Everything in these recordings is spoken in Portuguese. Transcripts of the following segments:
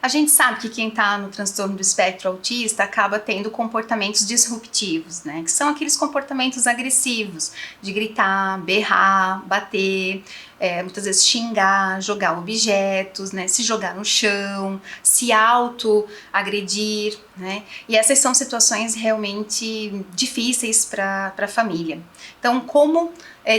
A gente sabe que quem está no transtorno do espectro autista acaba tendo comportamentos disruptivos, né? Que são aqueles comportamentos agressivos, de gritar, berrar, bater, muitas vezes xingar, jogar objetos, né? Se jogar no chão, se auto-agredir, né? E essas são situações realmente difíceis para a família. Então, como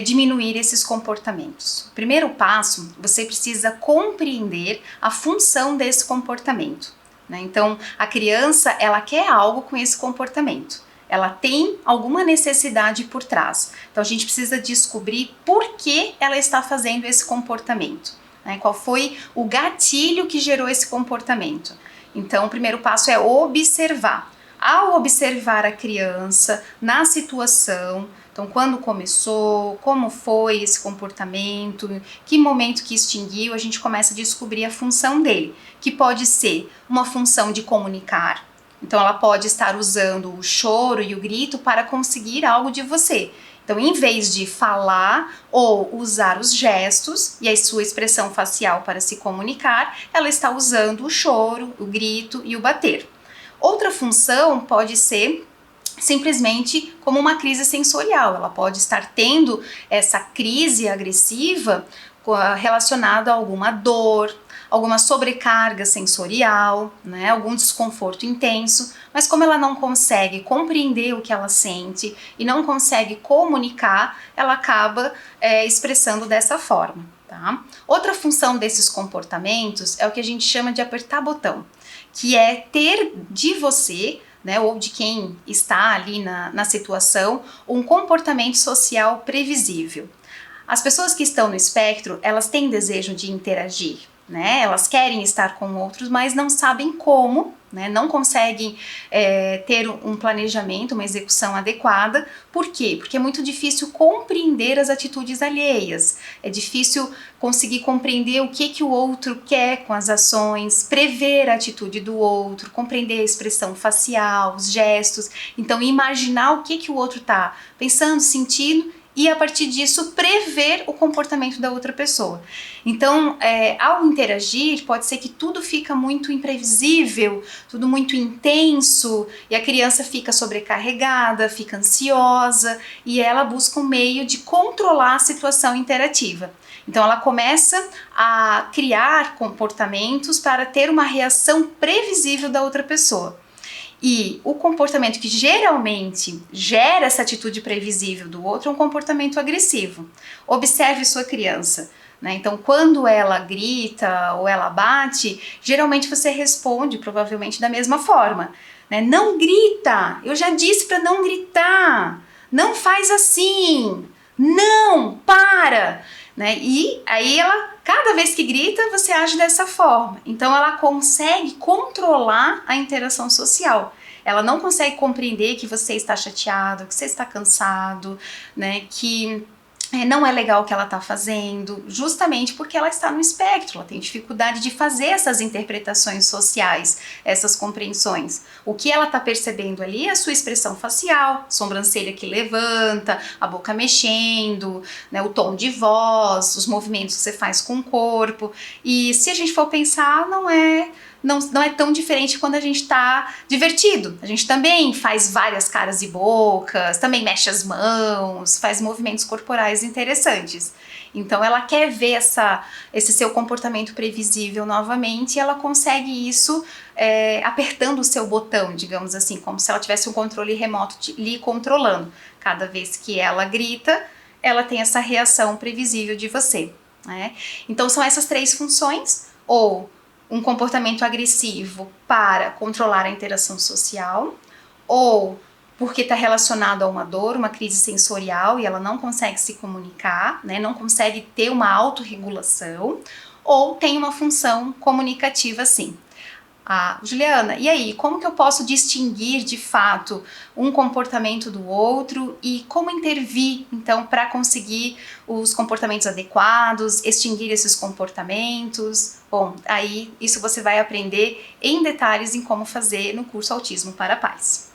diminuir esses comportamentos? O primeiro passo, você precisa compreender a função desse comportamento, né? Então, a criança, ela quer algo com esse comportamento. Ela tem alguma necessidade por trás. Então, a gente precisa descobrir por que ela está fazendo esse comportamento, né? Qual foi o gatilho que gerou esse comportamento. Então, o primeiro passo é observar. Ao observar a criança na situação, então quando começou, como foi esse comportamento, que momento que extinguiu, a gente começa a descobrir a função dele, que pode ser uma função de comunicar. Então ela pode estar usando o choro e o grito para conseguir algo de você. Então, em vez de falar ou usar os gestos e a sua expressão facial para se comunicar, ela está usando o choro, o grito e o bater. Outra função pode ser simplesmente como uma crise sensorial. Ela pode estar tendo essa crise agressiva relacionada a alguma dor, alguma sobrecarga sensorial, né, algum desconforto intenso, mas como ela não consegue compreender o que ela sente e não consegue comunicar, ela acaba expressando dessa forma. Tá? Outra função desses comportamentos é o que a gente chama de apertar botão, que é ter de você, né, ou de quem está ali na situação, um comportamento social previsível. As pessoas que estão no espectro, elas têm desejo de interagir, né? Elas querem estar com outros, mas não sabem como, né? Não conseguem ter um planejamento, uma execução adequada. Por quê? Porque é muito difícil compreender as atitudes alheias, é difícil conseguir compreender o que o outro quer com as ações, prever a atitude do outro, compreender a expressão facial, os gestos, então imaginar o que o outro está pensando, sentindo, e a partir disso prever o comportamento da outra pessoa. Então, ao interagir, pode ser que tudo fica muito imprevisível, tudo muito intenso, e a criança fica sobrecarregada, fica ansiosa, e ela busca um meio de controlar a situação interativa. Então ela começa a criar comportamentos para ter uma reação previsível da outra pessoa. E o comportamento que geralmente gera essa atitude previsível do outro é um comportamento agressivo. Observe sua criança, né? Então, quando ela grita ou ela bate, geralmente você responde provavelmente da mesma forma, né? Não grita! Eu já disse para não gritar! Não faz assim! Não! Para! Né? E aí ela, cada vez que grita, você age dessa forma. Então ela consegue controlar a interação social. Ela não consegue compreender que você está chateado, que você está cansado, né? Que não é legal o que ela está fazendo, justamente porque ela está no espectro, ela tem dificuldade de fazer essas interpretações sociais, essas compreensões. O que ela está percebendo ali é a sua expressão facial, sobrancelha que levanta, a boca mexendo, né, o tom de voz, os movimentos que você faz com o corpo. E se a gente for pensar, não é tão diferente quando a gente está divertido. A gente também faz várias caras e bocas, também mexe as mãos, faz movimentos corporais interessantes. Então ela quer ver esse seu comportamento previsível novamente e ela consegue isso apertando o seu botão, digamos assim, como se ela tivesse um controle remoto lhe controlando. Cada vez que ela grita, ela tem essa reação previsível de você, né? Então são essas três funções, ou um comportamento agressivo para controlar a interação social, ou porque está relacionado a uma dor, uma crise sensorial e ela não consegue se comunicar, né, não consegue ter uma autorregulação, ou tem uma função comunicativa sim. Juliana, e aí, como que eu posso distinguir de fato um comportamento do outro e como intervir, então, para conseguir os comportamentos adequados, extinguir esses comportamentos? Bom, aí isso você vai aprender em detalhes em como fazer no curso Autismo para Pais.